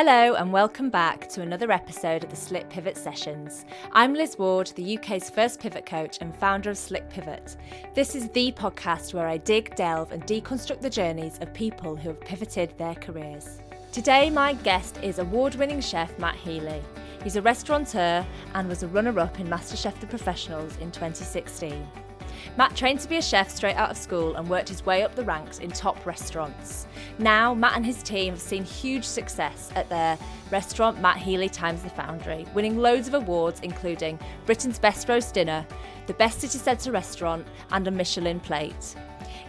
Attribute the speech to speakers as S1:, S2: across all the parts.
S1: Hello and welcome back to another episode of the Slick Pivot Sessions. I'm Liz Ward, the UK's first pivot coach and founder of Slick Pivot. This is the podcast where I dig, delve and deconstruct the journeys of people who have pivoted their careers. Today my guest is award-winning chef Matt Healy. He's a restaurateur and was a runner-up in Masterchef The Professionals in 2016. Matt trained to be a chef straight out of school and worked his way up the ranks in top restaurants. Now, Matt and his team have seen huge success at their restaurant Matt Healy times the Foundry, winning loads of awards including Britain's Best Roast Dinner, the Best City Centre Restaurant and a Michelin plate.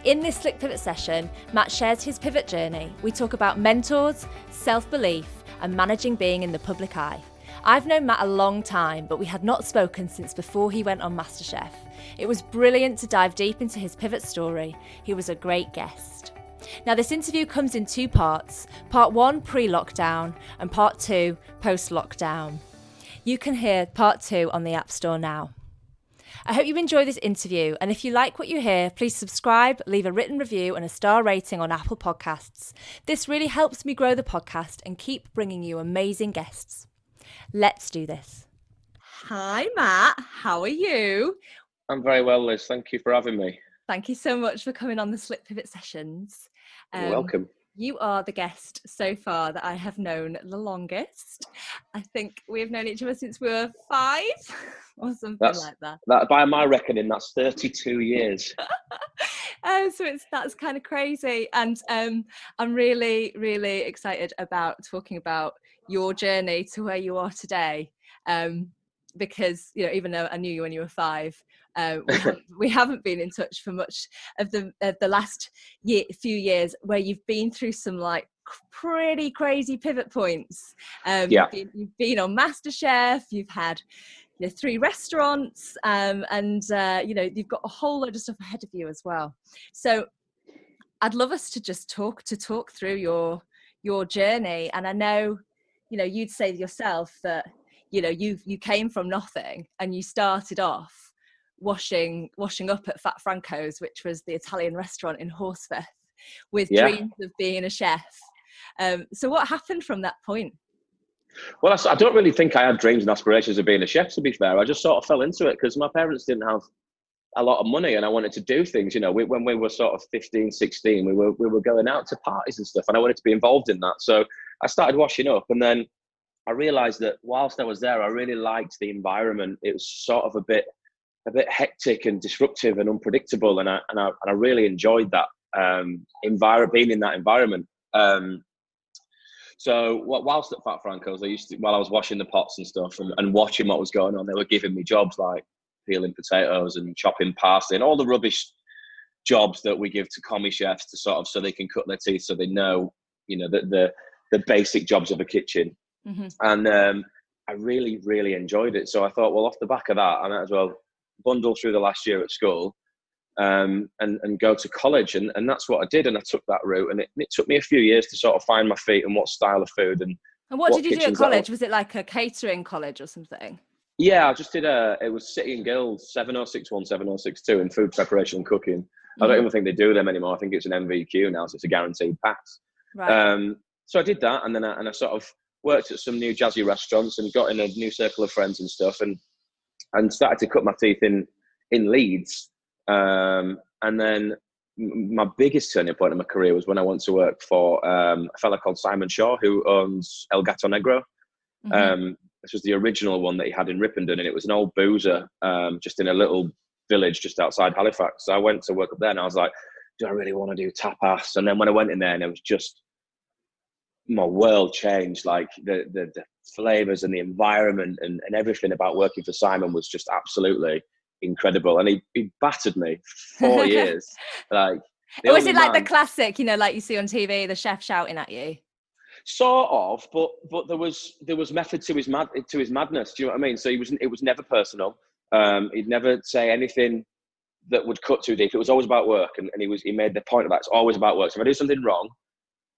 S1: In this Slick Pivot session, Matt shares his pivot journey. We talk about mentors, self-belief and managing being in the public eye. I've known Matt a long time, but we had not spoken since before he went on MasterChef. It was brilliant to dive deep into his pivot story. He was a great guest. Now, this interview comes in two parts. Part 1, pre-lockdown, and Part 2, post-lockdown. You can hear Part 2 on the App Store now. I hope you enjoy this interview, and if you like what you hear, please subscribe, leave a written review and a star rating on Apple Podcasts. This really helps me grow the podcast and keep bringing you amazing guests. Let's do this. Hi, Matt. How are you?
S2: I'm very well, Liz. Thank you for having me.
S1: Thank you so much for coming on the Slick Pivot Sessions.
S2: You're welcome.
S1: You are the guest so far that I have known the longest. I think we've known each other since we were 5 or something like that.
S2: That, by my reckoning, that's 32 years.
S1: That's kind of crazy. And I'm really, really excited about talking about your journey to where you are today. Because, you know, even though I knew you when you were 5, we haven't been in touch for much of the last few years, where you've been through some like pretty crazy pivot points. You've been on MasterChef, you've had 3 restaurants, and you've got a whole load of stuff ahead of you as well. So I'd love us to just talk through your journey. And I know, you'd say yourself that you came from nothing and you started off washing up at Fat Franco's, which was the Italian restaurant in Horsforth, with dreams of being a chef. So what happened from that point?
S2: Well, I don't really think I had dreams and aspirations of being a chef, to be fair. I just sort of fell into it because my parents didn't have a lot of money and I wanted to do things. When we were sort of 15, 16, we were going out to parties and stuff and I wanted to be involved in that. So I started washing up, and then I realised that whilst I was there, I really liked the environment. It was sort of a bit hectic and disruptive and unpredictable, and I really enjoyed that being in that environment. So whilst at Fat Franco's, while I was washing the pots and stuff and watching what was going on, they were giving me jobs like peeling potatoes and chopping parsley and all the rubbish jobs that we give to commie chefs to sort of so they can cut their teeth, so they know the basic jobs of a kitchen. Mm-hmm. And I really, really enjoyed it. So I thought, well, off the back of that, I might as well bundle through the last year at school and go to college. And that's what I did. And I took that route. And it took me a few years to sort of find my feet and what style of food. And
S1: what did you do at college? Was it like a catering college or something?
S2: Yeah, I just did it was City and Guilds 7061, 7062 in food preparation and cooking. Mm-hmm. I don't even think they do them anymore. I think it's an MVQ now, so it's a guaranteed pass. Right. So I did that, and then I sort of worked at some new jazzy restaurants and got in a new circle of friends and stuff, and started to cut my teeth in Leeds. And then my biggest turning point in my career was when I went to work for a fella called Simon Shaw, who owns El Gato Negro. Mm-hmm. This was the original one that he had in Ripondon, and it was an old boozer just in a little village just outside Halifax. So I went to work up there and I was like, do I really want to do tapas? And then when I went in there, and it was just, my world changed. Like the flavors and the environment and everything about working for Simon was just absolutely incredible. And he battered me for 4 years. Like,
S1: was it like the classic, like you see on TV, the chef shouting at you?
S2: Sort of, but there was method to his madness. Do you know what I mean? So it was never personal. He'd never say anything that would cut too deep. It was always about work, and he made the point of that. It's always about work. So if I do something wrong,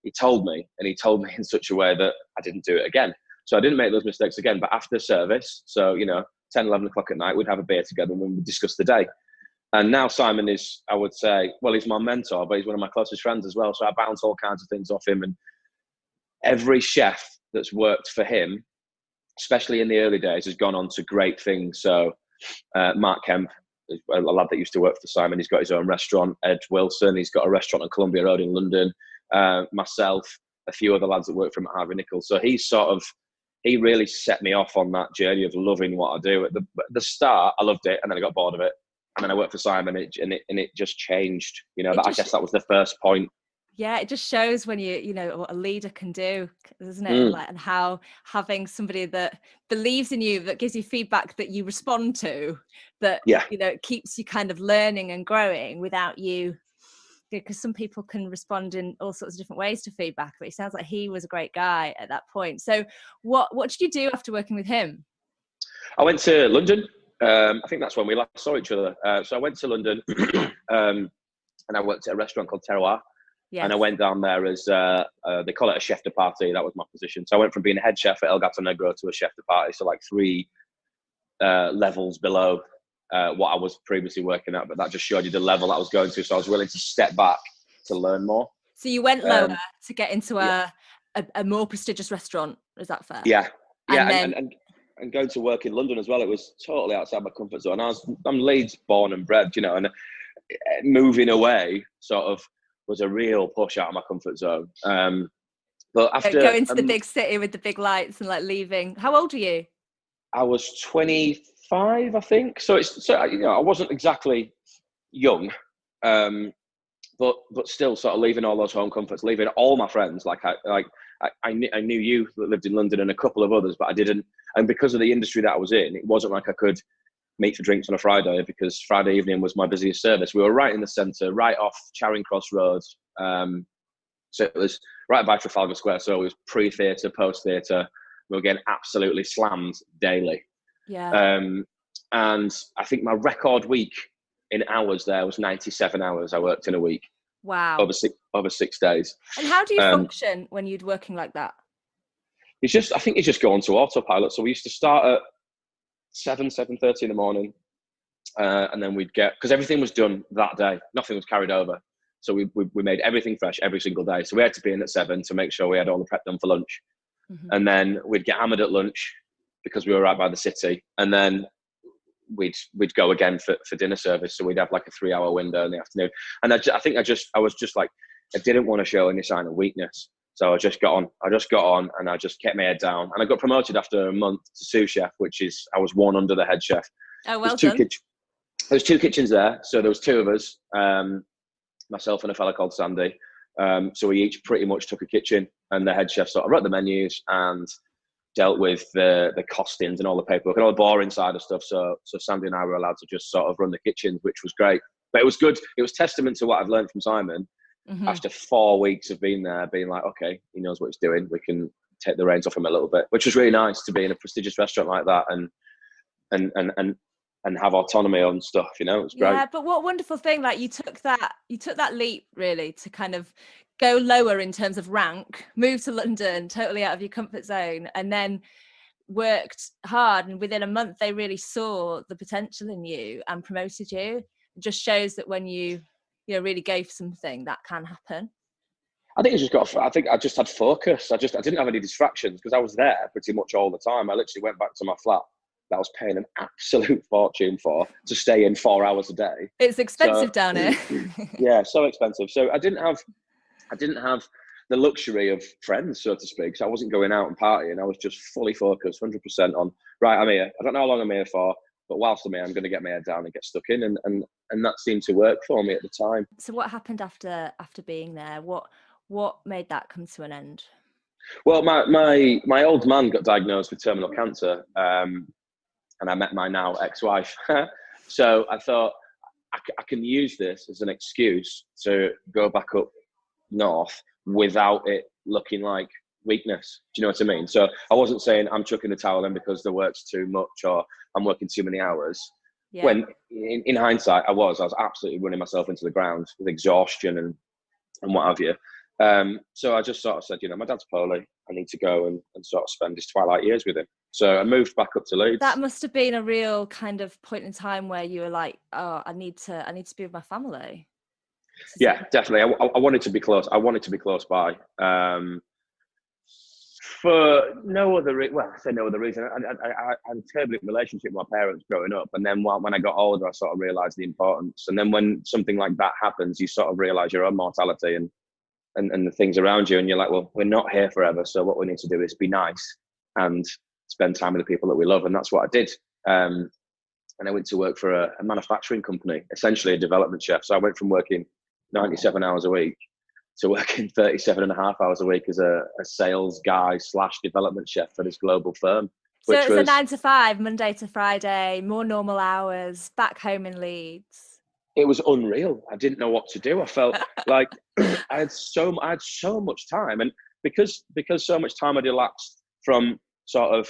S2: he told me in such a way that I didn't do it again. So I didn't make those mistakes again. But after service, so 10, 11 o'clock at night, we'd have a beer together and we'd discuss the day. And now Simon is, I would say, well, he's my mentor, but he's one of my closest friends as well. So I bounce all kinds of things off him. And every chef that's worked for him, especially in the early days, has gone on to great things. So Mark Kemp, a lad that used to work for Simon, he's got his own restaurant. Ed Wilson, he's got a restaurant on Columbia Road in London. Myself, a few other lads that work for him at Harvey Nichols. So he really set me off on that journey of loving what I do. At the start, I loved it, and then I got bored of it. And then I worked for Simon, and it just changed. I guess that was the first point.
S1: Yeah, it just shows when what a leader can do, doesn't it? And how having somebody that believes in you, that gives you feedback that you respond to, that keeps you kind of learning and growing without you. Because some people can respond in all sorts of different ways to feedback, but it sounds like he was a great guy at that point. So what did you do after working with him?
S2: I went to London. I think that's when we last saw each other. So I went to London and I worked at a restaurant called Terroir. Yes. And I went down there as, they call it a chef de partie. That was my position. So I went from being a head chef at El Gato Negro to a chef de partie. So like 3 levels below what I was previously working at, but that just showed you the level I was going to. So I was willing to step back to learn more.
S1: So you went lower to get into a more prestigious restaurant. Is that fair?
S2: Yeah. And going to work in London as well, it was totally outside my comfort zone. I'm Leeds born and bred, and moving away sort of was a real push out of my comfort zone. But after
S1: going to the big city with the big lights and like leaving, how old were you?
S2: I was 25, I think. So I wasn't exactly young, but still sort of leaving all those home comforts, leaving all my friends. I knew you that lived in London and a couple of others, but I didn't. And because of the industry that I was in, it wasn't like I could meet for drinks on a Friday, because Friday evening was my busiest service. We were right in the centre, right off Charing Cross Road. So it was right by Trafalgar Square. So it was pre-theatre, post-theatre. We were getting absolutely slammed daily.
S1: Yeah.
S2: And I think my record week in hours there was 97 hours I worked in a week.
S1: Wow.
S2: Over 6 days.
S1: And how do you function when you're working like that?
S2: I think you just go onto autopilot. So we used to start at 7:30 in the morning. And then we'd because everything was done that day. Nothing was carried over. So we made everything fresh every single day. So we had to be in at 7 to make sure we had all the prep done for lunch. Mm-hmm. And then we'd get hammered at lunch because we were right by the city. And then we'd go again for dinner service. So we'd have like a 3-hour window in the afternoon. And I was just like, I didn't want to show any sign of weakness. So I just got on and I just kept my head down. And I got promoted after a month to sous chef, I was one under the head chef.
S1: Oh, well done.
S2: There's 2 kitchens there. So there was 2 of us, myself and a fella called Sandy. So we each pretty much took a kitchen, and the head chef sort of wrote the menus and dealt with the costings and all the paperwork and all the boring side of stuff. So Sandy and I were allowed to just sort of run the kitchens, which was great. But it was good. It was testament to what I've learned from Simon. Mm-hmm. After 4 weeks of being there, being like, okay, he knows what he's doing. We can take the reins off him a little bit, which was really nice to be in a prestigious restaurant like that and have autonomy on stuff. It was great.
S1: Yeah, but what a wonderful thing! Like you took that leap really to kind of go lower in terms of rank, move to London, totally out of your comfort zone, and then worked hard. And within a month, they really saw the potential in you and promoted you. It just shows that when you really go for something, that can happen.
S2: I think I just had focus. I didn't have any distractions because I was there pretty much all the time. I literally went back to my flat that I was paying an absolute fortune to stay in 4 hours a day.
S1: It's expensive down here.
S2: Yeah, so expensive. So I didn't have the luxury of friends, so to speak. So I wasn't going out and partying. I was just fully focused, 100% on, right, I'm here. I don't know how long I'm here for, but whilst I'm here, I'm going to get my head down and get stuck in. And that seemed to work for me at the time. So
S1: what happened after being there? What made that come to an end?
S2: Well, my old man got diagnosed with terminal cancer, and I met my now ex-wife. So I thought I can use this as an excuse to go back up north without it looking like weakness. Do you know what I mean? So I wasn't saying I'm chucking the towel in because the work's too much or I'm working too many hours. Yeah. When in hindsight, I was absolutely running myself into the ground with exhaustion and what have you. So I just sort of said, my dad's poorly. I need to go and sort of spend his twilight years with him. So I moved back up to Leeds.
S1: That must have been a real kind of point in time where you were like, oh, I need to be with my family.
S2: Yeah, definitely. I wanted to be close. I wanted to be close by. For no other well, I say no other reason. I had a turbulent relationship with my parents growing up, and then when I got older, I sort of realised the importance. And then when something like that happens, you sort of realise your own mortality and the things around you, and you're like, well, we're not here forever. So what we need to do is be nice and spend time with the people that we love, and that's what I did. And I went to work for a manufacturing company, essentially a development chef. So I went from working 97 hours a week to working 37 and a half hours a week as a sales guy / development chef for this global firm.
S1: So it's a 9 to 5, Monday to Friday, more normal hours, back home in Leeds.
S2: It was unreal. I didn't know what to do. I felt like I had so much time, and because so much time had elapsed from sort of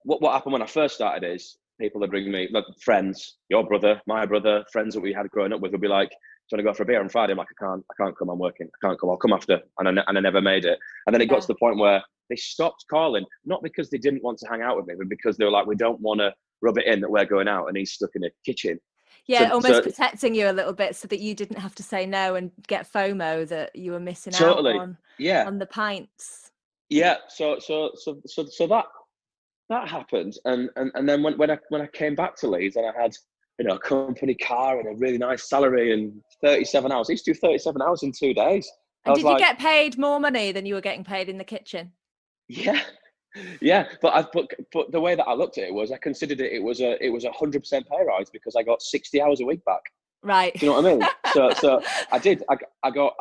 S2: what happened when I first started is people would ring me, like friends, your brother, my brother, friends that we had growing up with would be like, do you want to go for a beer on Friday? I'm like, I can't come, I'm working. I can't come, I'll come after. And I never made it. And then it got to the point where they stopped calling, not because they didn't want to hang out with me, but because they were like, we don't want to rub it in that we're going out and he's stuck in a kitchen.
S1: Yeah, almost protecting you a little bit so that you didn't have to say no and get FOMO that you were missing out on the pints.
S2: Yeah, so that happened, and then when I came back to Leeds and I had a company car and a really nice salary and 37 hours. I used to do 37 hours in 2 days.
S1: And did you get paid more money than you were getting paid in the kitchen?
S2: Yeah. But the way that I looked at it was I considered it was a 100% pay rise because I got 60 hours a week back.
S1: Right.
S2: Do you know what I mean? So I did. I got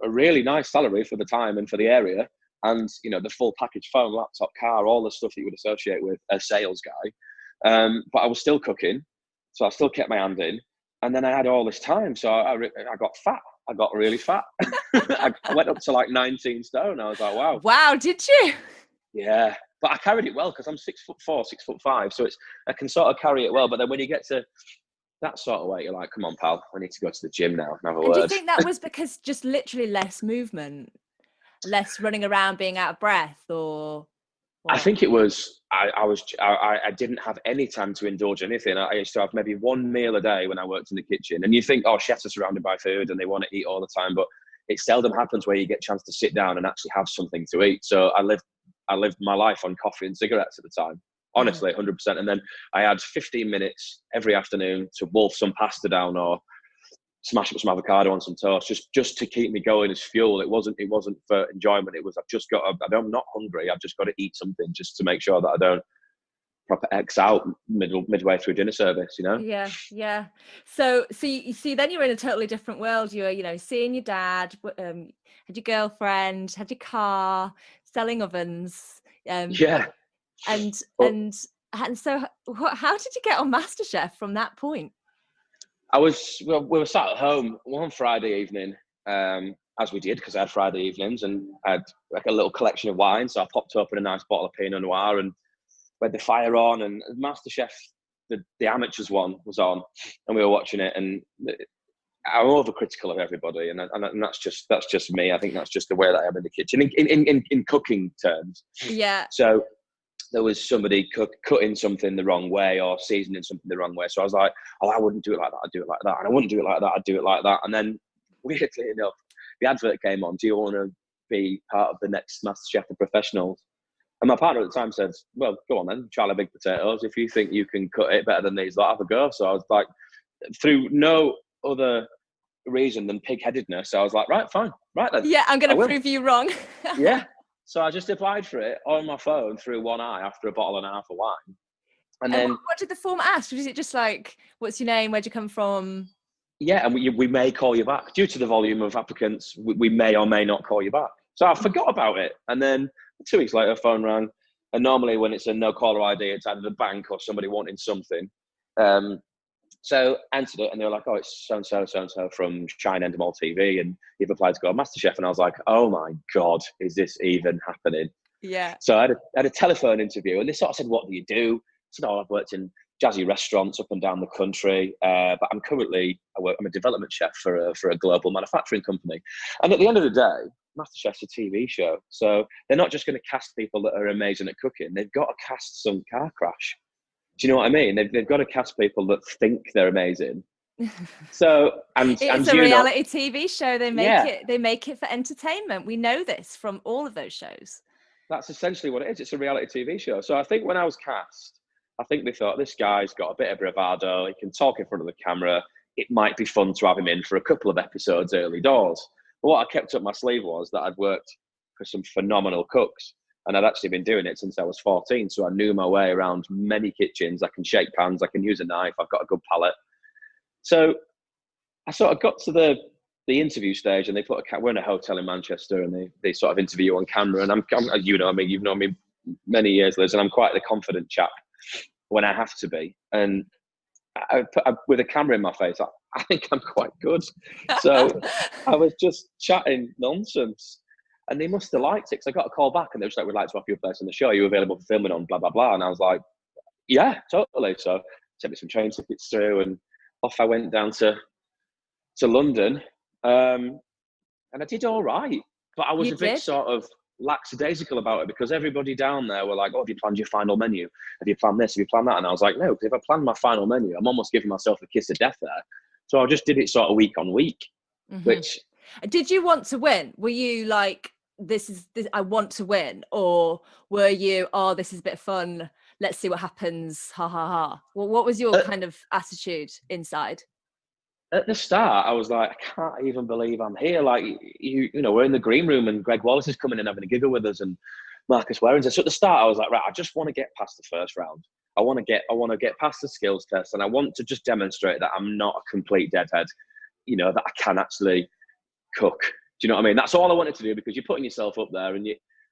S2: a really nice salary for the time and for the area, and the full package: phone, laptop, car, all the stuff that you would associate with a sales guy. But I was still cooking, so I still kept my hand in, and then I had all this time, so I got fat. I got really fat. I went up to like 19 stone. I was like, wow.
S1: Wow, did you?
S2: Yeah, but I carried it well because I'm 6'4", 6'5", so I can sort of carry it well. But then when you get to that sort of weight, you're like, come on, pal, I need to go to the gym now and have a word.
S1: Do you think that was because just literally less movement, less running around, being out of breath, or?
S2: I think it was, I didn't have any time to indulge anything. I used to have maybe one meal a day when I worked in the kitchen. And you think, oh, chefs are surrounded by food and they want to eat all the time. But it seldom happens where you get a chance to sit down and actually have something to eat. So I lived my life on coffee and cigarettes at the time. Honestly, 100%. And then I had 15 minutes every afternoon to wolf some pasta down or smash up some avocado on some toast, just to keep me going as fuel. It wasn't for enjoyment. It was, I'm not hungry. I've just got to eat something just to make sure that I don't proper X out midway through dinner service,
S1: Yeah. So you see, then you're in a totally different world. You're, seeing your dad, had your girlfriend, had your car, selling ovens. And so how did you get on MasterChef from that point?
S2: we were sat at home one Friday evening, as we did, because I had Friday evenings and I had like a little collection of wine. So I popped open a nice bottle of Pinot Noir and we had the fire on, and MasterChef, the amateurs one was on, and we were watching it. And I'm overcritical of everybody, and that's just me. I think that's just the way that I am in the kitchen in cooking terms.
S1: Yeah.
S2: So there was somebody cutting something the wrong way or seasoning something the wrong way. So I was like, oh, I wouldn't do it like that. I'd do it like that. And I wouldn't do it like that. I'd do it like that. And then weirdly enough, the advert came on. Do you want to be part of the next MasterChef The Professionals? And my partner at the time said, well, go on then, Charlie Big Potatoes. If you think you can cut it better than these, have a go. So I was like, through no other reason than pig-headedness, I was like, right, fine. Right then.
S1: Yeah, I'm going to prove you wrong.
S2: Yeah. So I just applied for it on my phone through one eye after a bottle and a half of wine. And then
S1: what did the form ask? Was it just like, what's your name? Where'd you come from?
S2: Yeah, and we may call you back. Due to the volume of applicants, we may or may not call you back. So I forgot about it. And then 2 weeks later, phone rang. And normally when it's a no caller ID, it's either the bank or somebody wanting something. So I answered it, and they were like, oh, it's so-and-so from Shine Endemol TV, and you've applied to go on MasterChef. And I was like, oh my God, is this even happening?
S1: Yeah.
S2: So I had a telephone interview, and they sort of said, what do you do? I said, oh, I've worked in jazzy restaurants up and down the country, but I'm a development chef for a global manufacturing company. And at the end of the day, MasterChef's a TV show. So they're not just going to cast people that are amazing at cooking. They've got to cast some car crash. Do you know what I mean? They've got to cast people that think they're amazing So,
S1: it's a reality TV show. They make it for entertainment. We know this from all of those shows.
S2: That's essentially what it is. It's a reality TV show. So I think when I was cast, I think they thought, this guy's got a bit of bravado. He can talk in front of the camera. It might be fun to have him in for a couple of episodes early doors. But what I kept up my sleeve was that I'd worked for some phenomenal cooks, and I'd actually been doing it since I was 14. So I knew my way around many kitchens. I can shake pans. I can use a knife. I've got a good palate. So I sort of got to the interview stage, and they we're in a hotel in Manchester, and they sort of interview you on camera. And I'm you know me, you've known me many years, Liz, and I'm quite the confident chap when I have to be. And with a camera in my face, I think I'm quite good. So I was just chatting nonsense, and they must have liked it, because I got a call back, and they were just like, "We'd like to offer you a place on the show. Are you available for filming on blah blah blah?" And I was like, "Yeah, totally." So sent me some train tickets through, and off I went down to London. And I did all right, but I was a bit sort of lackadaisical about it, because everybody down there were like, "Oh, have you planned your final menu? Have you planned this? Have you planned that?" And I was like, no, because if I planned my final menu, I'm almost giving myself a kiss of death there. So I just did it sort of week on week. Which,
S1: did you want to win? Were you like, this I want to win? Or were you, oh, this is a bit of fun, let's see what happens, ha ha ha? Well, what was your kind of attitude inside?
S2: At the start, I was like, I can't even believe I'm here. Like, you know, we're in the green room, and Greg Wallace is coming in having a giggle with us, and Marcus Warren. So at the start, I was like, right, I just want to get past the first round. I want to get past the skills test, and I want to just demonstrate that I'm not a complete deadhead. You know, that I can actually cook. Do you know what I mean? That's all I wanted to do, because you're putting yourself up there, and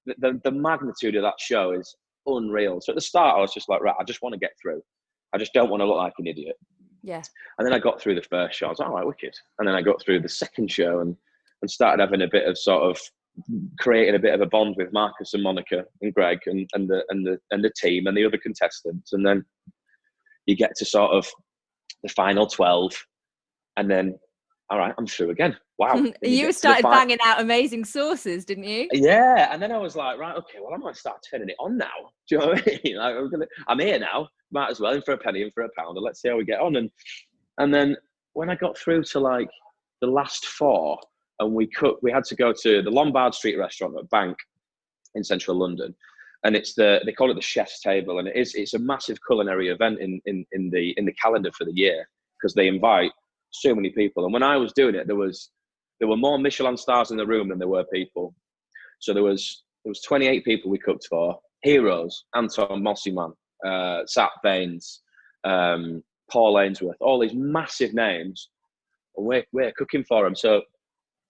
S2: the magnitude of that show is unreal. So at the start, I was just like, right, I just want to get through. I just don't want to look like an idiot.
S1: Yeah.
S2: And then I got through the first show. I was like, all right, wicked. And then I got through the second show, and started having a bit of sort of creating a bit of a bond with Marcus and Monica and Greg and the team and the other contestants. And then you get to sort of the final 12, and then, all right, I'm through again. Wow.
S1: You started banging out amazing sauces, didn't you?
S2: Yeah. And then I was like, right, okay, well, I might start turning it on now. Do you know what I mean? Like, I'm here now. Might as well, in for a penny, in for a pound, and let's see how we get on. And then when I got through to like the last 4, and we had to go to the Lombard Street restaurant at Bank in central London, and they call it the chef's table, and it's a massive culinary event in the calendar for the year, because they invite so many people. And when I was doing it, there were more Michelin stars in the room than there were people. So there was 28 people we cooked for, heroes: Anton Mossyman, Sat Baines, Paul Ainsworth, all these massive names, and we're cooking for them. So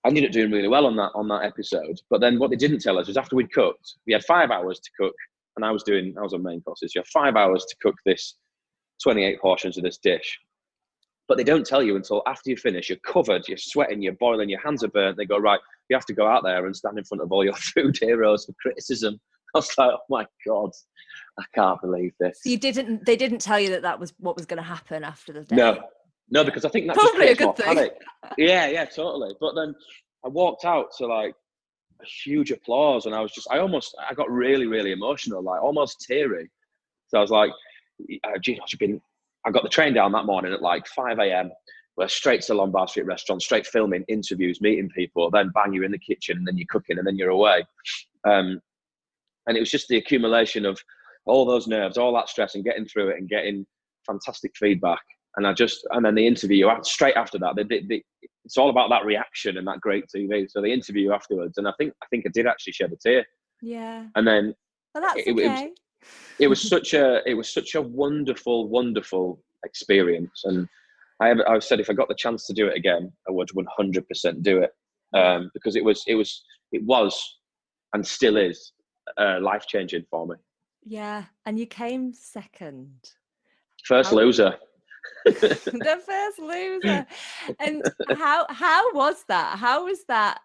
S2: I ended up doing really well on that episode. But then what they didn't tell us was, after we'd cooked, we had 5 hours to cook, and I was on main courses. You have 5 hours to cook this 28 portions of this dish. But they don't tell you until after you finish. You're covered, you're sweating, you're boiling, your hands are burnt. They go, right, you have to go out there and stand in front of all your food heroes for criticism. I was like, oh my God, I can't believe this.
S1: So they didn't tell you that was what was going to happen after the day?
S2: No, because I think that
S1: probably
S2: just creates more
S1: thing.
S2: panic. Yeah, totally. But then I walked out to like a huge applause, and I got really, really emotional, like almost teary. So I was like, I got the train down that morning at like 5 a.m. We're straight to the Lombard Street restaurant, straight filming, interviews, meeting people, then bang, you're in the kitchen, and then you're cooking, and then you're away. And it was just the accumulation of all those nerves, all that stress, and getting through it and getting fantastic feedback. And then the interview straight after that, it's all about that reaction and that great TV. So the interview afterwards, and I think I did actually shed a tear.
S1: Yeah.
S2: And then
S1: it
S2: was such a wonderful, wonderful experience. And I've said, if I got the chance to do it again, I would 100% do it, because it was and still is life-changing for me.
S1: Yeah. And you came second.
S2: First loser.
S1: The first loser. And how was that? How was that?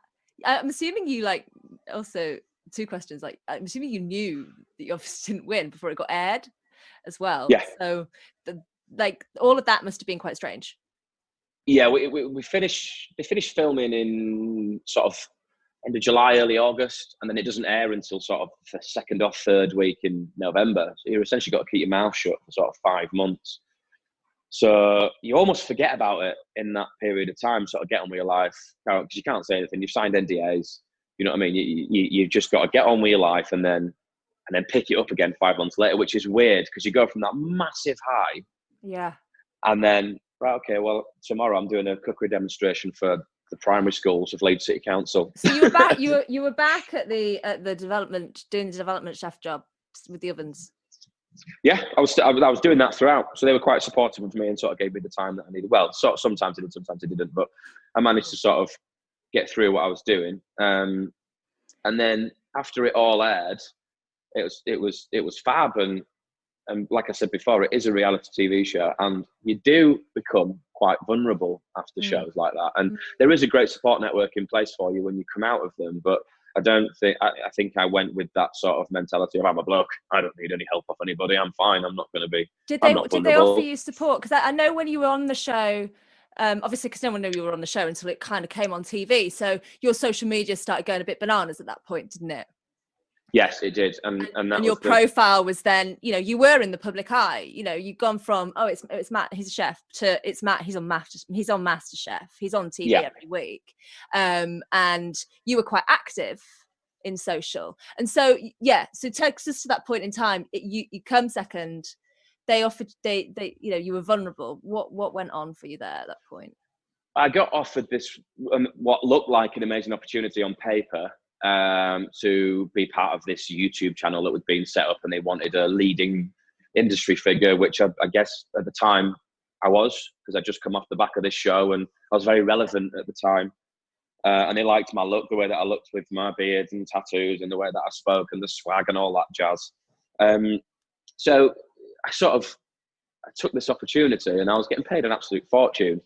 S1: I'm assuming you, like, also 2 questions, like, I'm assuming you knew that you obviously didn't win before it got aired as well.
S2: Yeah.
S1: So all of that must have been quite strange.
S2: Yeah, we finished filming in sort of end of July, early August, and then it doesn't air until sort of the 2nd or 3rd week in November. So you've essentially got to keep your mouth shut for sort of 5 months. So you almost forget about it in that period of time, sort of get on with your life, because you can't say anything. You've signed NDAs, you know what I mean? You've just got to get on with your life and then pick it up again 5 months later, which is weird because you go from that massive high.
S1: Yeah.
S2: And then, right, okay, well, tomorrow I'm doing a cookery demonstration for the primary schools of Leeds City Council.
S1: So you were back. You were back at the development, doing the development chef job with the ovens.
S2: Yeah, I was doing that throughout. So they were quite supportive of me and sort of gave me the time that I needed. Well, sometimes they did, sometimes they didn't, but I managed to sort of get through what I was doing. And then after it all aired, it was fab. And like I said before, it is a reality TV show, and you do become quite vulnerable after shows like that. And there is a great support network in place for you when you come out of them. But I think I went with that sort of mentality of, I'm a bloke, I don't need any help off anybody, I'm fine, I'm not going to be.
S1: Did they offer you support? Because I know when you were on the show, obviously because no one knew you were on the show until it kind of came on TV, so your social media started going a bit bananas at that point, didn't it?
S2: Yes, it did. And
S1: your profile was then, you were in the public eye. You've gone from, it's Matt, he's a chef, to it's Matt, he's on Masterchef, he's on TV every week. And you were quite active in social. And so, so takes us to that point in time. You come second. They offered, you were vulnerable. What went on for you there at that point?
S2: I got offered this, what looked like an amazing opportunity on paper, to be part of this YouTube channel that was being set up, and they wanted a leading industry figure, which I guess at the time I was, because I'd just come off the back of this show and I was very relevant at the time. And they liked my look, the way that I looked with my beard and tattoos, and the way that I spoke and the swag and all that jazz. So I took this opportunity, and I was getting paid an absolute fortune.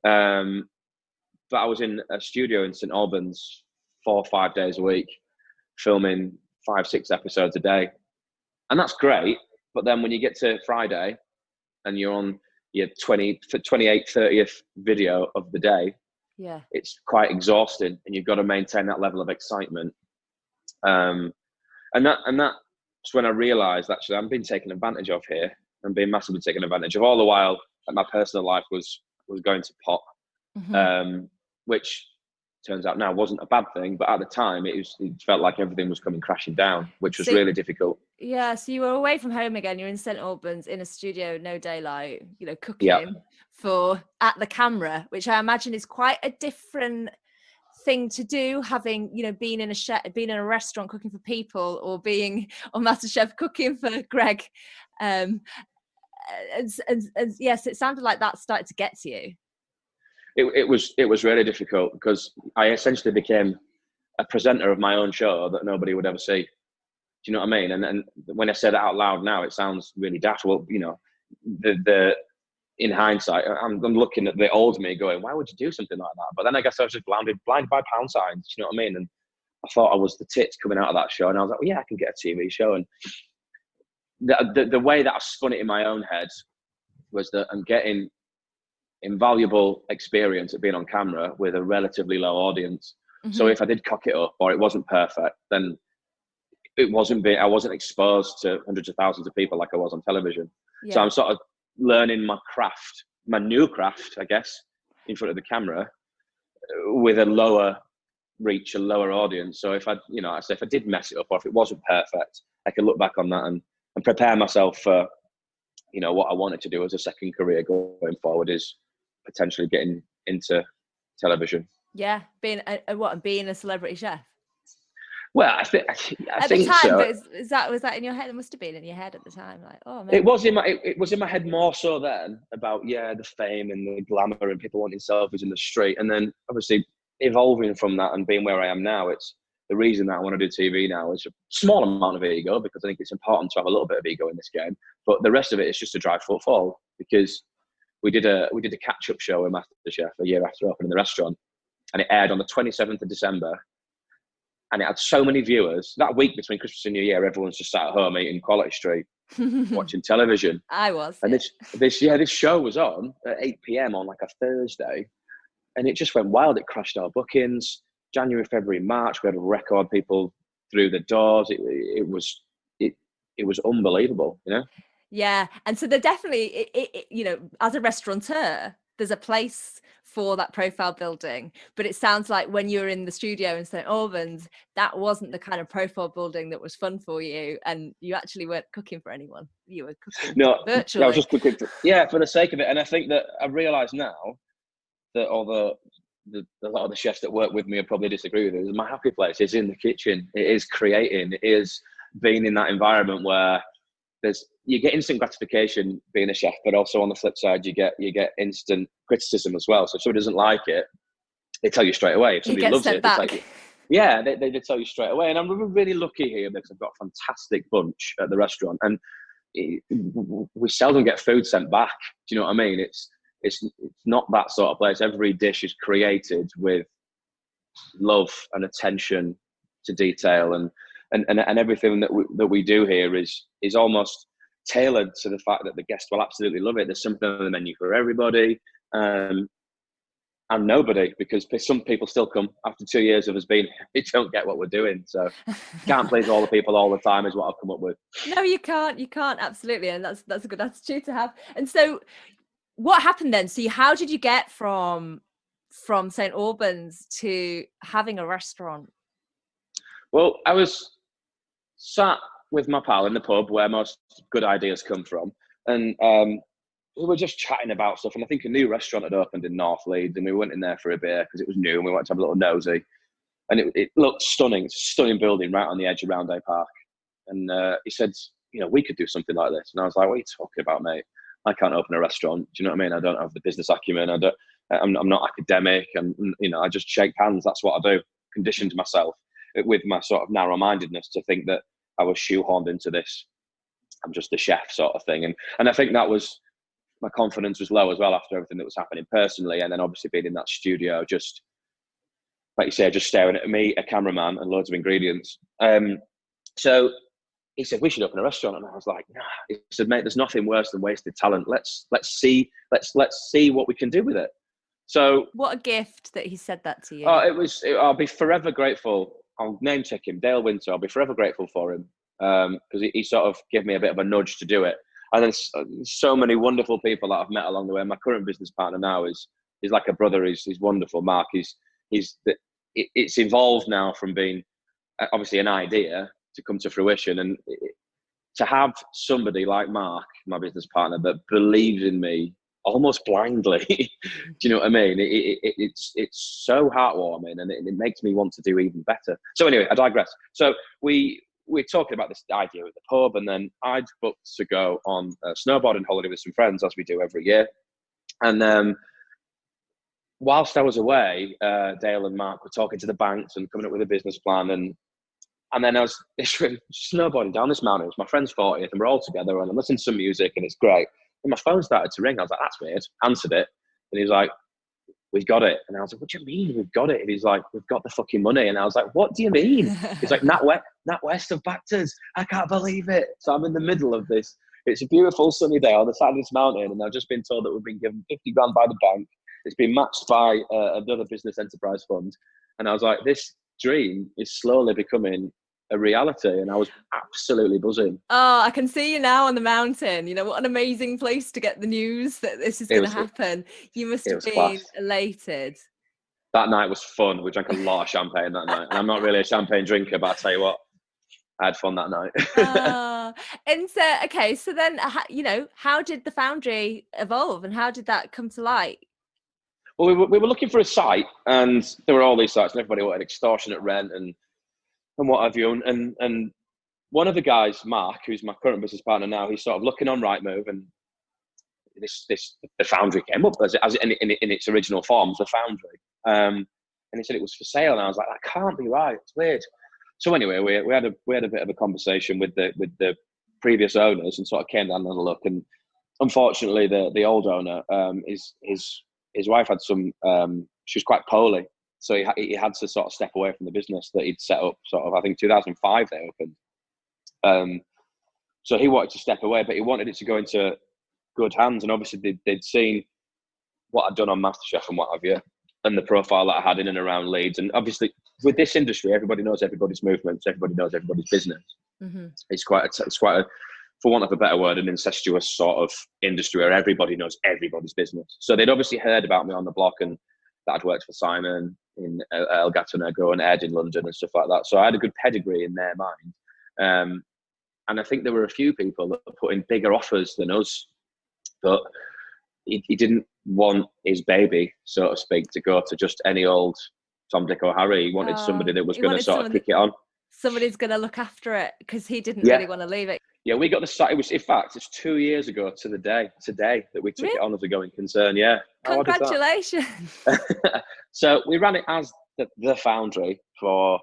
S2: But I was in a studio in St Albans 4 or 5 days a week, filming 5-6 episodes a day. And that's great. But then when you get to Friday and you're on your 28th, 30th video of the day, it's quite exhausting, and you've got to maintain that level of excitement. And that's when I realized, actually, I'm being taken advantage of here. I'm being massively taken advantage of, all the while that my personal life was going to pot, which turns out now wasn't a bad thing, but at the time it felt like everything was coming crashing down, which was really difficult.
S1: Yeah, so you were away from home again. You're in St Albans in a studio, no daylight, cooking for at the camera, which I imagine is quite a different thing to do, having being in a restaurant cooking for people, or being on MasterChef cooking for Greg. And yes, it sounded like that started to get to you.
S2: It was really difficult, because I essentially became a presenter of my own show that nobody would ever see. Do you know what I mean? And when I said it out loud now, it sounds really daft. Well, in hindsight, I'm looking at the old me going, why would you do something like that? But then I guess I was just blinded by pound signs. Do you know what I mean? And I thought I was the tits coming out of that show, and I was like, well, yeah, I can get a TV show. And the way that I spun it in my own head was that I'm getting invaluable experience at being on camera with a relatively low audience. So if I did cock it up or it wasn't perfect, then I wasn't exposed to hundreds of thousands of people like I was on television. So I'm sort of learning my craft, my new craft, I guess, in front of the camera with a lower reach, a lower audience. So if I did mess it up, or if it wasn't perfect, I could look back on that and prepare myself for, what I wanted to do as a second career going forward, is potentially getting into television.
S1: Yeah, being a celebrity chef.
S2: Well, I think
S1: at the time,
S2: so.
S1: But was that in your head? It must have been in your head at the time, like, oh man.
S2: It was in my head more so then, about the fame and the glamour and people wanting selfies in the street, and then obviously evolving from that and being where I am now. It's the reason that I want to do TV now is a small amount of ego, because I think it's important to have a little bit of ego in this game, but the rest of it is just to drive footfall, because we did a catch-up show with MasterChef a year after opening the restaurant, and it aired on the 27th of December. And it had so many viewers. That week between Christmas and New Year, everyone's just sat at home eating Quality Street, watching television.
S1: I was.
S2: And this show was on at 8 p.m. on like a Thursday, and it just went wild. It crashed our bookings. January, February, March, we had record people through the doors. It was unbelievable,
S1: Yeah. And so there definitely, you know, as a restaurateur, there's a place for that profile building. But it sounds like when you were in the studio in St. Albans, that wasn't the kind of profile building that was fun for you. And you actually weren't cooking for anyone. You were cooking
S2: No,
S1: virtually.
S2: yeah, I was just cooking for the sake of it. And I think that I realise now that although a lot of the chefs that work with me will probably disagree with it, my happy place is in the kitchen. It is creating. It is being in that environment where you get instant gratification being a chef, but also on the flip side, you get instant criticism as well. So if somebody doesn't like it, they tell you straight away. If somebody loves it, they tell you straight away. And I'm really lucky here because I've got a fantastic bunch at the restaurant, and we seldom get food sent back. Do you know what I mean? It's not that sort of place. Every dish is created with love and attention to detail, and everything that we do here is almost tailored to the fact that the guest will absolutely love it. There's something on the menu for everybody, and nobody, because some people still come after 2 years of us being, they don't get what we're doing. So can't please all the people all the time is what I've come up with.
S1: No, you can't, absolutely. And that's a good attitude to have. And so what happened then? So how did you get from St. Albans to having a restaurant?
S2: Well, I was sat with my pal in the pub where most good ideas come from, and we were just chatting about stuff. And I think a new restaurant had opened in North Leeds, and we went in there for a beer because it was new, and we went to have a little nosy. And it looked stunning. It's a stunning building right on the edge of Roundhay Park. And he said, you know, we could do something like this. And I was like, what are you talking about, mate? I can't open a restaurant. Do you know what I mean? I don't have the business acumen. I'm not academic. And, you know, I just shake hands. That's what I do. Conditioned myself with my sort of narrow-mindedness to think that I was shoehorned into this. I'm just a chef sort of thing. And I think that was, my confidence was low as well after everything that was happening personally. And then obviously being in that studio, just, like you say, just staring at me, a cameraman, and loads of ingredients. So he said, we should open a restaurant. And I was like, nah. He said, mate, there's nothing worse than wasted talent. Let's see what we can do with it. So
S1: what a gift that he said that to you.
S2: I'll be forever grateful. I'll name check him, Dale Winter. I'll be forever grateful for him because he sort of gave me a bit of a nudge to do it. And then so many wonderful people that I've met along the way. My current business partner now is like a brother. He's wonderful. Mark, it's evolved now from being obviously an idea to come to fruition, and to have somebody like Mark, my business partner, that believes in me almost blindly. Do you know what I mean? It's so heartwarming, and it makes me want to do even better. So anyway, I digress. So we're talking about this idea with the pub, and then I'd booked to go on a snowboarding holiday with some friends, as we do every year. And whilst I was away, Dale and Mark were talking to the banks and coming up with a business plan, and then I was snowboarding down this mountain. It was my friend's 40th, and we're all together, and I'm listening to some music, and it's great. And my phone started to ring. I was like, that's weird. Answered it, and he was like, we've got it. And I was like, what do you mean we've got it? And he's like, we've got the fucking money. And I was like, what do you mean? He's like, Nat West have backed us. I can't believe it. So I'm in the middle of this. It's a beautiful sunny day on the side of this mountain, and I've just been told that we've been given 50 grand by the bank. It's been matched by another business enterprise fund. And I was like, this dream is slowly becoming a reality, and I was absolutely buzzing.
S1: Oh, I can see you now on the mountain. You know, what an amazing place to get the news that this is going to happen. You must have been elated.
S2: That night was fun. We drank a lot of champagne that night, and I'm not really a champagne drinker, but I tell you what, I had fun that night.
S1: And so, okay, so then, you know, how did the Foundry evolve, and how did that come to light?
S2: Well, we were looking for a site, and there were all these sites, and everybody wanted extortionate rent and what have you. And one of the guys, Mark, who's my current business partner now, he's sort of looking on Rightmove, and the Foundry came up as in its original forms, the Foundry. And he said it was for sale, and I was like, that can't be right. It's weird. So anyway, we had a bit of a conversation with the previous owners, and sort of came down and had a look. And unfortunately, the old owner, his wife had some. She was quite poorly. So he had to sort of step away from the business that he'd set up, sort of, I think 2005 they opened. So he wanted to step away, but he wanted it to go into good hands. And obviously they'd seen what I'd done on Masterchef and what have you, and the profile that I had in and around Leeds. And obviously with this industry, everybody knows everybody's movements, everybody knows everybody's business. Mm-hmm. It's quite for want of a better word, an incestuous sort of industry where everybody knows everybody's business. So they'd obviously heard about me on the block and that I'd worked for Simon in El Gato Negro and Ed in London and stuff like that. So I had a good pedigree in their mind. And I think there were a few people that put in bigger offers than us, but he didn't want his baby, so to speak, to go to just any old Tom, Dick or Harry. He wanted somebody that was going to sort of kick it on.
S1: Somebody's going to look after it, because he didn't really want to leave it.
S2: Yeah, we got the site. It was, in fact, it's 2 years ago to the day today that we took it on as a going concern. Yeah.
S1: Congratulations.
S2: So we ran it as the Foundry for,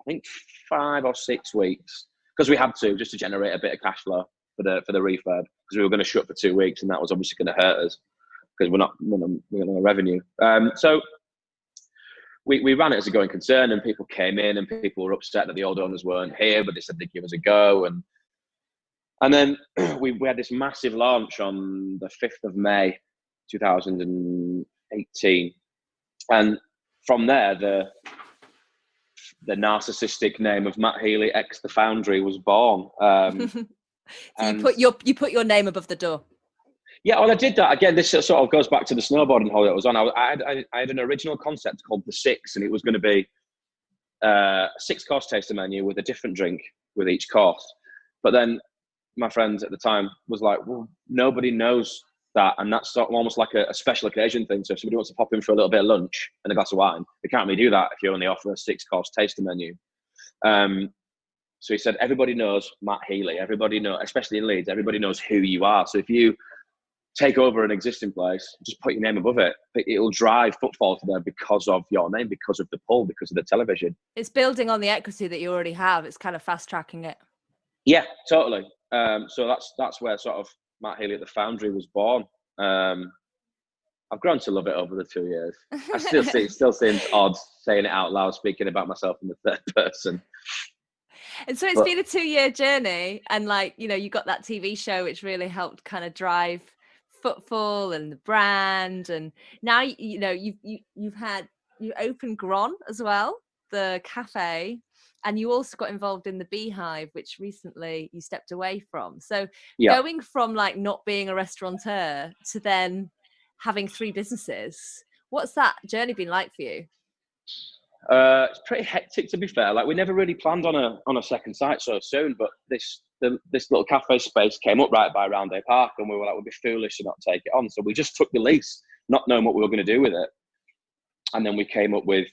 S2: I think, 5 or 6 weeks, because we had to, just to generate a bit of cash flow for the refurb, because we were going to shut for 2 weeks, and that was obviously going to hurt us because we're not revenue. So we ran it as a going concern, and people came in and people were upset that the old owners weren't here, but they said they'd give us a go. And then we had this massive launch on the 5th of May, 2018. And from there, the narcissistic name of Matt Healy, ex The Foundry, was born.
S1: So you put your name above the door.
S2: Yeah, well, I did that. Again, this sort of goes back to the snowboarding holiday I was on. I had an original concept called The Six, and it was going to be a 6-course tasting menu with a different drink with each course. But then my friend at the time was like, well, nobody knows that, and that's sort of almost like a special occasion thing. So if somebody wants to pop in for a little bit of lunch and a glass of wine, they can't really do that if you only offer a 6-course tasting menu. So he said, everybody knows Matt Healy. Everybody knows, especially in Leeds, everybody knows who you are. So if you take over an existing place, just put your name above it. It'll drive footfall to there because of your name, because of the pull, because of the television.
S1: It's building on the equity that you already have. It's kind of fast tracking it.
S2: Yeah, totally. So that's where sort of Matt Healy at the Foundry was born. I've grown to love it over the 2 years. I it still seems odd saying it out loud, speaking about myself in the third person.
S1: And so it's been a 2-year journey, and you got that TV show which really helped kind of drive footfall and the brand, and now you opened Grön as well, the cafe, and you also got involved in the Beehive, which recently you stepped away from. So going from not being a restaurateur to then having 3 businesses, what's that journey been like for you?
S2: It's pretty hectic, to be fair. We never really planned on a second site so soon, but this little cafe space came up right by Roundhay Park, and we were like, we'd be foolish to not take it on. So we just took the lease, not knowing what we were going to do with it. And then we came up with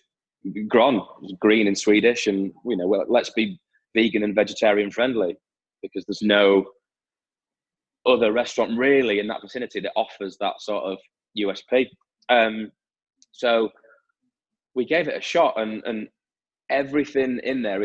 S2: Grön, green in Swedish, and let's be vegan and vegetarian friendly, because there's no other restaurant really in that vicinity that offers that sort of USP. So we gave it a shot, and everything in there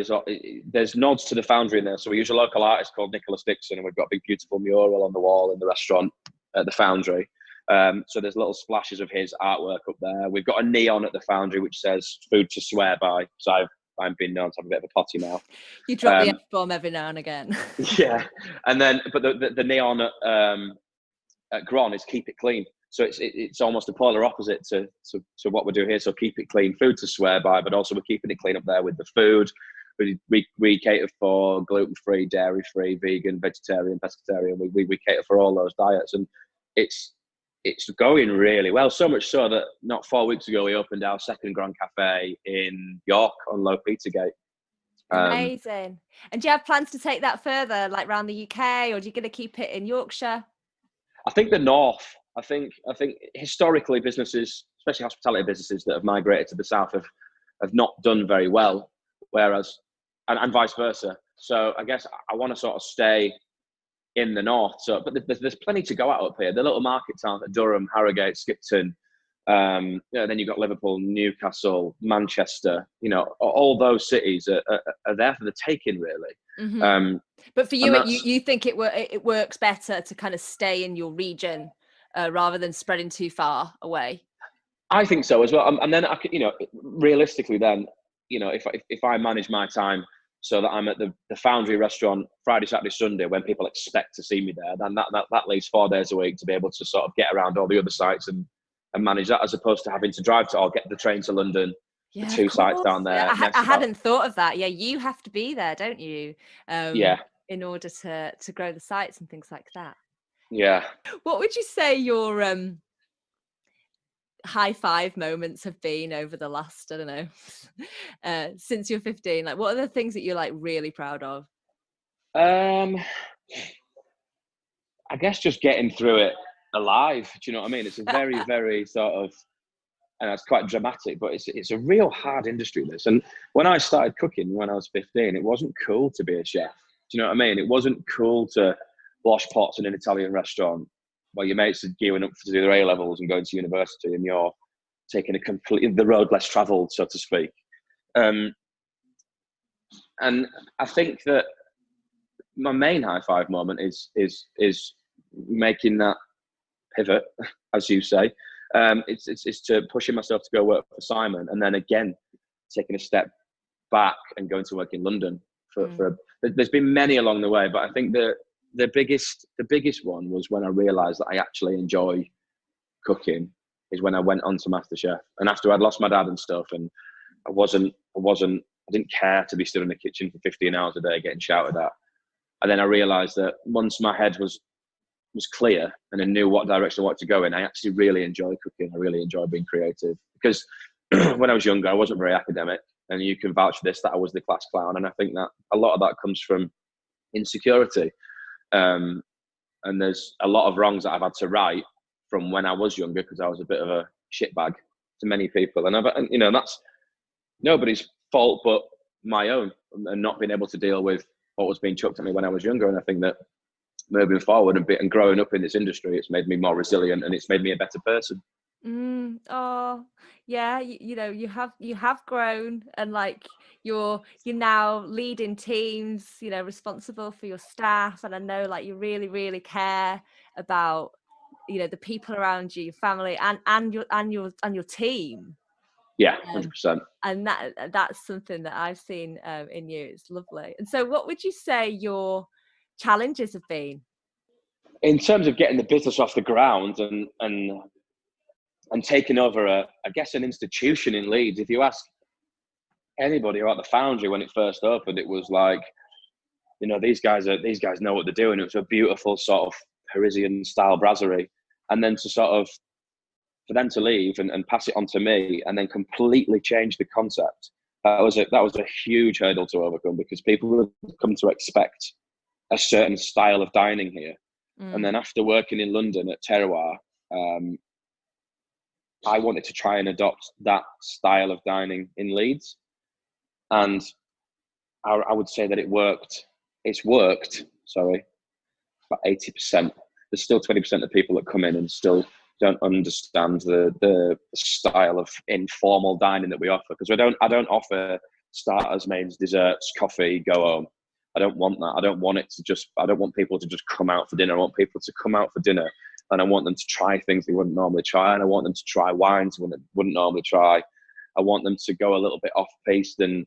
S2: there's nods to the Foundry in there. So we use a local artist called Nicholas Dixon, and we've got a big beautiful mural on the wall in the restaurant at the Foundry. So there's little splashes of his artwork up there. We've got a neon at the Foundry which says "Food to swear by." So I'm being known to have a bit of a potty mouth.
S1: You drop the F-bomb every now and again.
S2: Yeah, and then but the neon at Grön is "Keep it clean." So it's almost a polar opposite to what we do here. So keep it clean, food to swear by, but also we're keeping it clean up there with the food. We cater for gluten-free, dairy-free, vegan, vegetarian, pescatarian. We cater for all those diets, and it's going really well. So much so that not 4 weeks ago we opened our second Grön Kafé in York on Low Petergate.
S1: Amazing. And do you have plans to take that further, around the UK, or are you going to keep it in Yorkshire?
S2: I think the north. I think historically businesses, especially hospitality businesses that have migrated to the south, have not done very well, whereas and vice versa. So I guess I want to sort of stay in the north. So, but there's plenty to go at up here. The little market towns like Durham, Harrogate, Skipton. Then you've got Liverpool, Newcastle, Manchester. All those cities are there for the taking, really.
S1: Mm-hmm. But for you, you think it works better to kind of stay in your region rather than spreading too far away?
S2: I think so as well. And then realistically, then if I manage my time so that I'm at the Foundry restaurant Friday, Saturday, Sunday, when people expect to see me there, then that leaves 4 days a week to be able to sort of get around all the other sites and manage that, as opposed to having to drive or get the train to London. Yeah, the 2 sites down there.
S1: I hadn't thought of that. Yeah, you have to be there, don't you?
S2: Yeah.
S1: in order to grow the sites and things like that.
S2: Yeah.
S1: What would you say your high five moments have been over the last, I don't know, since you're 15? Like, what are the things that you're like really proud of?
S2: I guess just getting through it alive. Do you know what I mean? It's a very, very sort of, and it's quite dramatic, but it's a real hard industry, this. And when I started cooking when I was 15, it wasn't cool to be a chef. Do you know what I mean? It wasn't cool to wash pots in an Italian restaurant while your mates are gearing up to do their A-levels and going to university, and you're taking the road less travelled, so to speak. And I think that my main high five moment is making that pivot, as you say. It's to pushing myself to go work for Simon, and then again taking a step back and going to work in London. There's been many along the way, but I think the biggest one was when I realised that I actually enjoy cooking. Is when I went on to Masterchef, and after I'd lost my dad and stuff, and I didn't care to be stood in the kitchen for 15 hours a day getting shouted at. And then I realised that once my head was clear and I knew what direction I wanted to go in, I actually really enjoy cooking. I really enjoy being creative, because when I was younger, I wasn't very academic, and you can vouch for this, that I was the class clown. And I think that a lot of that comes from insecurity. And there's a lot of wrongs that I've had to right from when I was younger, because I was a bit of a shitbag to many people. And you know, that's nobody's fault but my own, and not being able to deal with what was being chucked at me when I was younger. And I think that moving forward and growing up in this industry, it's made me more resilient, and it's made me a better person.
S1: Oh yeah, you know, you have grown, and like you're now leading teams, you know, responsible for your staff, and I know like you really, really care about, you know, the people around you, your family, and your team.
S2: Yeah, 100%.
S1: And that's something that I've seen in you. It's lovely. And so what would you say your challenges have been
S2: In terms of getting the business off the ground and taking over I guess an institution in Leeds? If you ask anybody about the Foundry when it first opened, it was like, you know, these guys know what they're doing. It was a beautiful sort of Parisian style brasserie, and then for them to leave and pass it on to me and then completely change the concept, that was a huge hurdle to overcome, because people have come to expect a certain style of dining here. And then after working in London at Terroir, I wanted to try and adopt that style of dining in Leeds. And I would say that it worked. It's worked, sorry, about 80%. There's still 20% of people that come in and still don't understand the style of informal dining that we offer, because I don't offer starters, mains, desserts, coffee, go home. I don't want that. I don't want people to just come out for dinner. I want people to come out for dinner, and I want them to try things they wouldn't normally try, and I want them to try wines they wouldn't normally try. I want them to go a little bit off piste and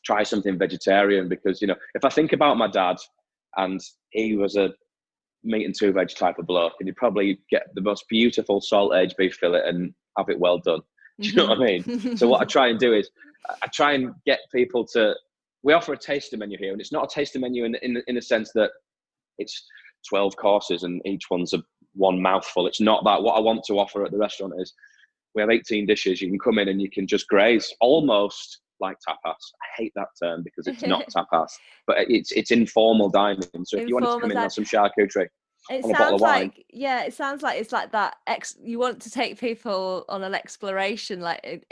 S2: try something vegetarian, because, you know, if I think about my dad, and he was a meat and two veg type of bloke, and you probably get the most beautiful salt aged beef fillet and have it well done. Do you know what I mean? So what I try and do is I try and get people to, we offer a tasting menu here, and it's not a tasting menu in the sense that it's 12 courses and each one's one mouthful. It's not that. What I want to offer at the restaurant is we have 18 dishes. You can come in and you can just graze, almost like tapas. I hate that term because it's not tapas, but it's informal dining. So if you wanted to come in and have some charcuterie,
S1: it
S2: and a bottle of wine.
S1: like, yeah, it sounds like it's like that. You want to take people on an exploration, like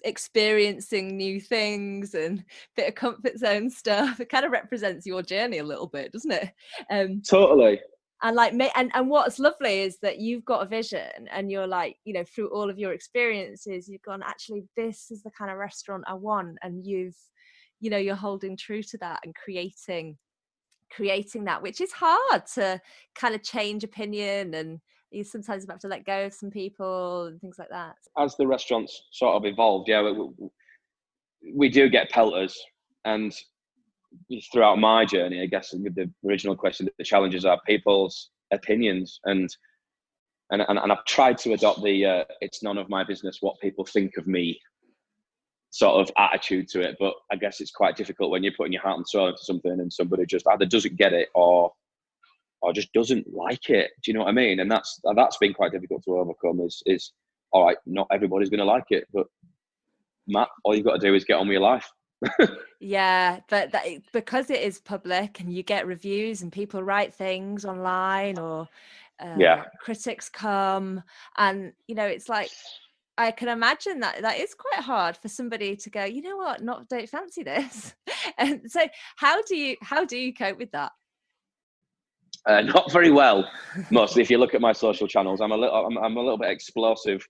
S1: experiencing new things and bit of comfort zone stuff. It kind of represents your journey a little bit, doesn't it?
S2: Totally.
S1: And like, and what's lovely is that you've got a vision, and you're like, you know, through all of your experiences, you've gone, actually, this is the kind of restaurant I want, and you're holding true to that and creating that, which is hard to kind of change opinion, and you sometimes have to let go of some people and things like that.
S2: As the restaurants sort of evolved, yeah, we do get pelters, and throughout my journey, I guess with the original question, the challenges are people's opinions, and I've tried to adopt the it's none of my business what people think of me sort of attitude to it. But I guess it's quite difficult when you're putting your heart and soul into something and somebody just either doesn't get it or just doesn't like it. Do you know what I mean? And that's been quite difficult to overcome. Is all right, not everybody's going to like it, but Matt, all you've got to do is get on with your life.
S1: Yeah, but because it is public and you get reviews and people write things online, or critics come, and it's like, I can imagine that is quite hard for somebody to go, you know what, don't fancy this. And so how do you cope with that?
S2: Not very well. Mostly, if you look at my social channels, I'm a little bit explosive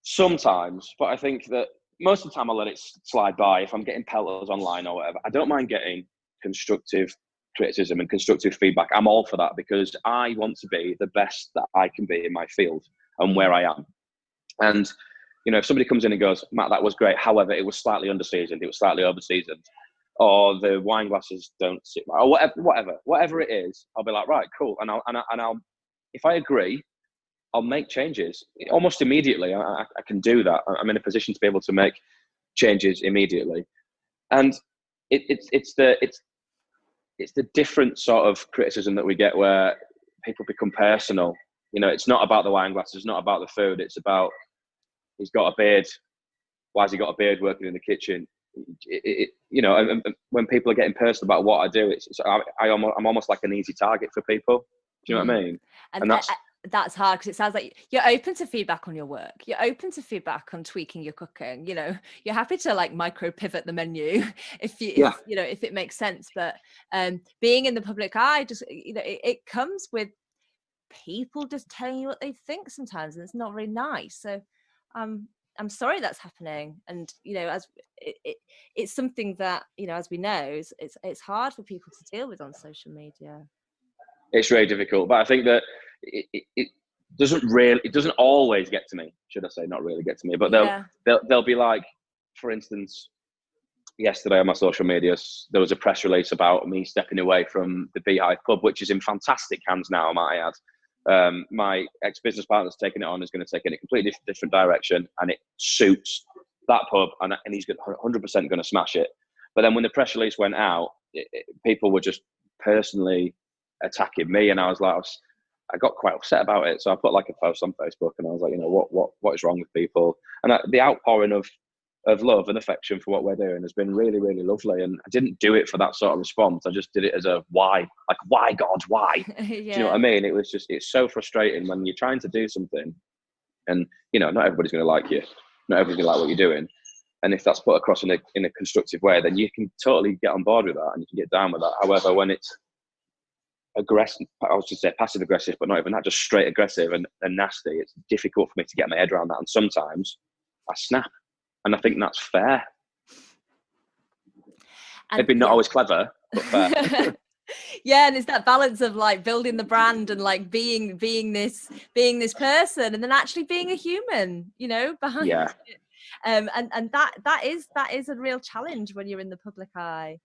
S2: sometimes, but I think that most of the time I let it slide by. If I'm getting pelters online or whatever, I don't mind getting constructive criticism and constructive feedback. I'm all for that, because I want to be the best that I can be in my field and where I am. And if somebody comes in and goes, Matt, that was great, however, it was slightly underseasoned, it was slightly overseasoned, or the wine glasses don't sit right, or whatever it is, I'll be like, right, cool. And I'll if I agree, I'll make changes almost immediately. I can do that. I'm in a position to be able to make changes immediately. And it's the different sort of criticism that we get where people become personal. It's not about the wine glasses, it's not about the food. It's about, he's got a beard. Why has he got a beard working in the kitchen? And when people are getting personal about what I do, I'm almost like an easy target for people. Do you know what I mean?
S1: And that's hard, because it sounds like you're open to feedback on your work. You're open to feedback on tweaking your cooking. You're happy to like micro pivot the menu if it makes sense. But being in the public eye, just it comes with people just telling you what they think sometimes, and it's not very nice. So I'm sorry that's happening. And as it's something that as we know, it's hard for people to deal with on social media.
S2: It's really difficult, but I think that it doesn't always get to me. Should I say, not really get to me, but they'll be like, for instance, yesterday on my social media, there was a press release about me stepping away from the Beehive pub, which is in fantastic hands now, I might add. My ex-business partner's taking it on, is going to take it in a completely different direction, and it suits that pub, and he's 100% going to smash it. But then when the press release went out, people were just personally attacking me, and I got quite upset about it. So I put like a post on Facebook, and I was like, what is wrong with people? And the outpouring of love and affection for what we're doing has been really, really lovely. And I didn't do it for that sort of response. I just did it as a why, like, why God, why?
S1: Yeah.
S2: Do you know what I mean? It's so frustrating when you're trying to do something and, not everybody's going to like you. Not everybody's going to like what you're doing. And if that's put across in a constructive way, then you can totally get on board with that and you can get down with that. However, when it's aggressive, I was just say passive aggressive, but not even that, just straight aggressive and nasty, it's difficult for me to get my head around that. And sometimes I snap. And I think that's fair. Maybe not always clever, but fair.
S1: Yeah, and it's that balance of like building the brand and like being this person, and then actually being a human, behind it. And that is a real challenge when you're in the public eye.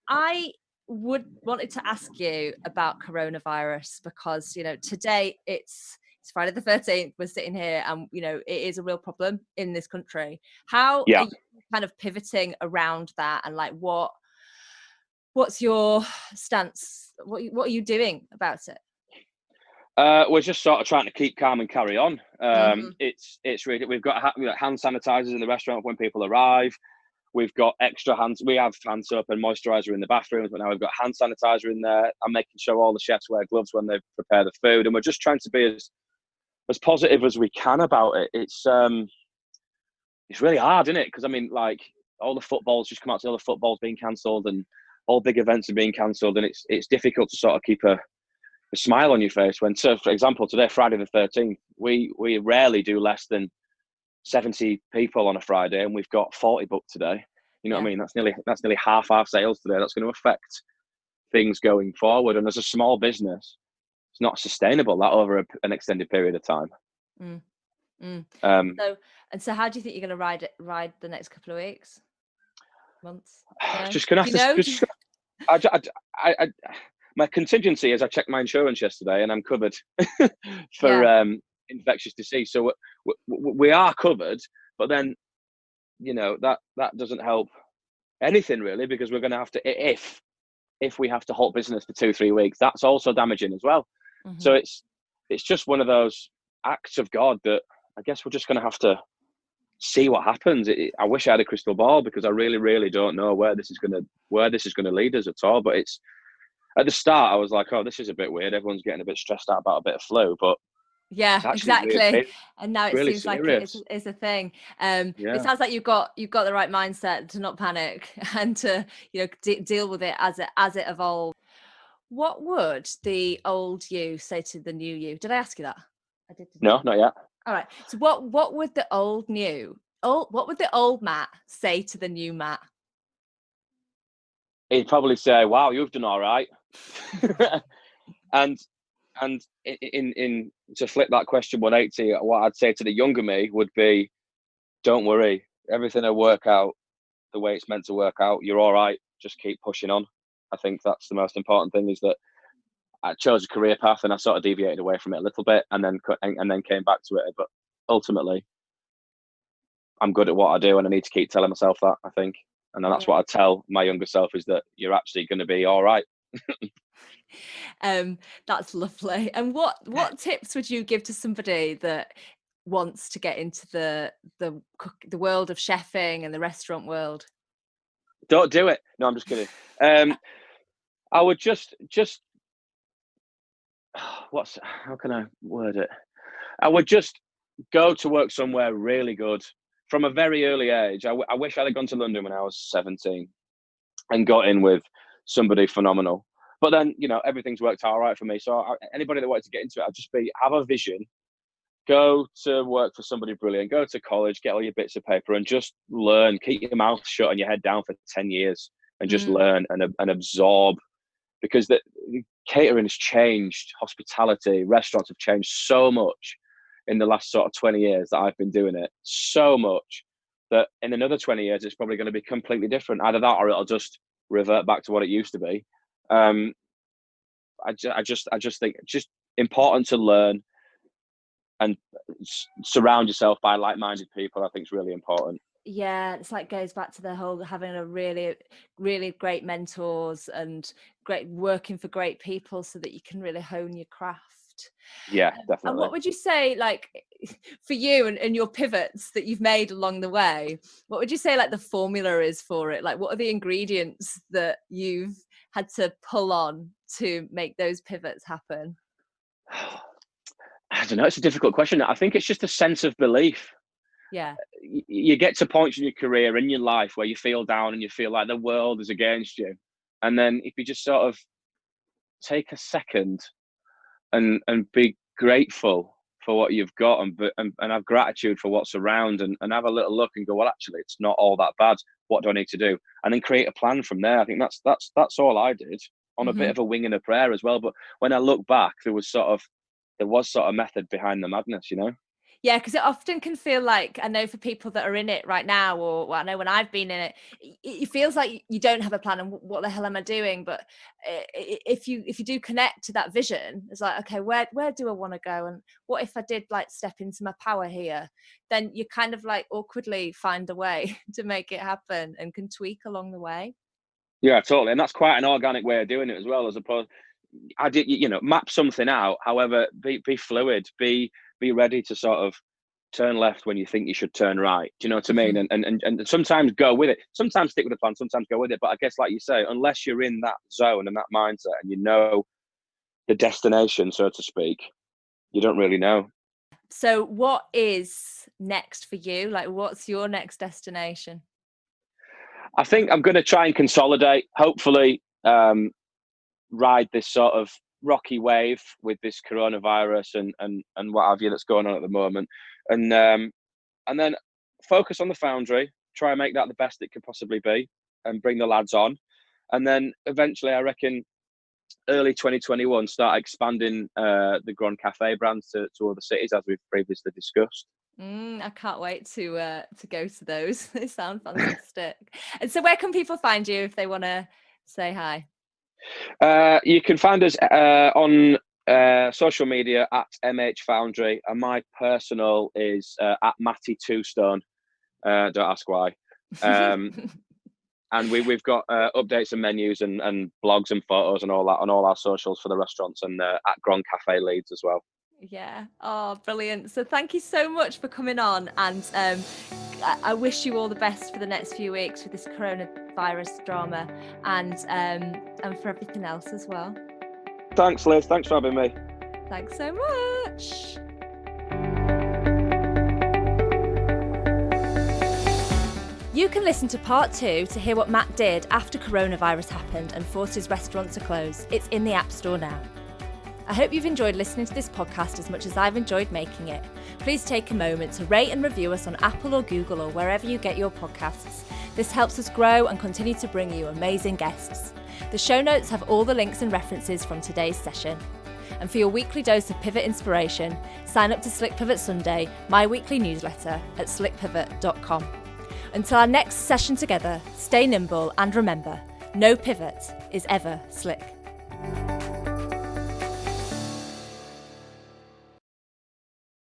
S1: I wanted to ask you about coronavirus, because today it's Friday the 13th. We're sitting here, and it is a real problem in this country. How are you kind of pivoting around that, and like what's your stance? What are you doing about it?
S2: We're just sort of trying to keep calm and carry on. It's really, we've got hand sanitizers in the restaurant when people arrive. We've got extra hands. We have hand soap and moisturizer in the bathrooms, but now we've got hand sanitizer in there. I'm making sure all the chefs wear gloves when they prepare the food, and we're just trying to be as positive as we can about it. It's really hard, isn't it? Because I mean, like, all the footballs just come out to all the footballs being cancelled, and all big events are being cancelled, and it's difficult to sort of keep a smile on your face when, so for example, today, Friday the 13th, we rarely do less than 70 people on a Friday, and we've got 40 booked today. You know what I mean? That's nearly half our sales today. That's going to affect things going forward. And as a small business, it's not sustainable that over an extended period of time.
S1: So how do you think you're going to ride the next couple of weeks, months?
S2: Just gonna have to. My contingency is I checked my insurance yesterday, and I'm covered for infectious disease. So we are covered, but then that doesn't help anything really, because we're going to have to, if we have to halt business for 2-3 weeks, that's also damaging as well. Mm-hmm. So it's just one of those acts of God that I guess we're just going to have to see what happens. I wish I had a crystal ball, because I really, really don't know where this is going to lead us at all. But it's, at the start, I was like, oh, this is a bit weird. Everyone's getting a bit stressed out about a bit of flu, but
S1: yeah, exactly. And now it really seems serious. Like it's a thing. It sounds like you've got the right mindset to not panic and to deal with it as it evolves. What would the old you say to the new you? Did I ask you that? I did.
S2: No, not yet.
S1: All right. So what would the old Matt say to the new Matt?
S2: He'd probably say, "Wow, you've done all right." and in to flip that question 180, what I'd say to the younger me would be, "Don't worry, everything will work out the way it's meant to work out. You're all right. Just keep pushing on." I think that's the most important thing, is that I chose a career path and I sort of deviated away from it a little bit, and then came back to it. But ultimately, I'm good at what I do, and I need to keep telling myself that, I think. And then that's what I tell my younger self, is that you're actually going to be all right.
S1: That's lovely. And what tips would you give to somebody that wants to get into the world of chefing and the restaurant world?
S2: Don't do it. No, I'm just kidding. I would just how can I word it? I would just go to work somewhere really good from a very early age. I wish I'd have gone to London when I was 17 and got in with somebody phenomenal. But then, everything's worked out all right for me. So anybody that wanted to get into it, I'd just have a vision, go to work for somebody brilliant, go to college, get all your bits of paper and just learn. Keep your mouth shut and your head down for 10 years and just learn and absorb. Because the catering has changed, hospitality, restaurants have changed so much in the last sort of 20 years that I've been doing it. So much that in another 20 years, it's probably going to be completely different. Either that or it'll just revert back to what it used to be. I just think it's just important to learn and surround yourself by like-minded people. I think it's really important.
S1: Yeah, it's like goes back to the whole having a really, really great mentors and great working for great people so that you can really hone your craft.
S2: Yeah, definitely.
S1: And what would you say, like, for you and your pivots that you've made along the way, what would you say, like, the formula is for it? Like, what are the ingredients that you've had to pull on to make those pivots happen?
S2: I don't know. It's a difficult question. I think it's just a sense of belief.
S1: Yeah.
S2: You get to points in your career, in your life, where you feel down and you feel like the world is against you. And then if you just sort of take a second and be grateful for what you've got and have gratitude for what's around and have a little look and go, well, actually, it's not all that bad. What do I need to do? And then create a plan from there. I think that's all I did, on a bit of a wing and a prayer as well. But when I look back, there was sort of method behind the madness,
S1: Yeah, because it often can feel like, I know for people that are in it right now, or I know when I've been in it, it feels like you don't have a plan and what the hell am I doing? But if you do connect to that vision, it's like, okay, where do I want to go? And what if I did like step into my power here? Then you kind of like awkwardly find a way to make it happen and can tweak along the way.
S2: Yeah, totally. And that's quite an organic way of doing it as well, as opposed, I did, map something out. However, be fluid, be ready to sort of turn left when you think you should turn right. Do you know what I mean? And sometimes go with it. Sometimes stick with the plan, sometimes go with it. But I guess, like you say, unless you're in that zone and that mindset and you know the destination, so to speak, you don't really know.
S1: So what is next for you? Like, what's your next destination?
S2: I think I'm going to try and consolidate, hopefully ride this sort of rocky wave with this coronavirus and what have you that's going on at the moment, and then focus on the Foundry, try and make that the best it could possibly be, and bring the lads on, and then eventually, I reckon, early 2021, start expanding the Grön Kafé brand to other cities, as we've previously discussed.
S1: I can't wait to go to those. They sound fantastic. And so where can people find you if they want to say hi?
S2: You can find us on social media at MH Foundry, and my personal is at Matty Two Stone. Don't ask why. And we've got updates and menus and blogs and photos and all that on all our socials for the restaurants, and at Grön Kafé Leeds as well.
S1: Yeah. Oh, brilliant. So thank you so much for coming on, and I wish you all the best for the next few weeks with this coronavirus drama, and for everything else as well.
S2: Thanks, Liz. Thanks for having me.
S1: Thanks so much. You can listen to part 2 to hear what Matt did after coronavirus happened and forced his restaurant to close. It's in the App Store now. I hope you've enjoyed listening to this podcast as much as I've enjoyed making it. Please take a moment to rate and review us on Apple or Google or wherever you get your podcasts. This helps us grow and continue to bring you amazing guests. The show notes have all the links and references from today's session. And for your weekly dose of pivot inspiration, sign up to Slick Pivot Sunday, my weekly newsletter, at slickpivot.com. Until our next session together, stay nimble and remember, no pivot is ever slick.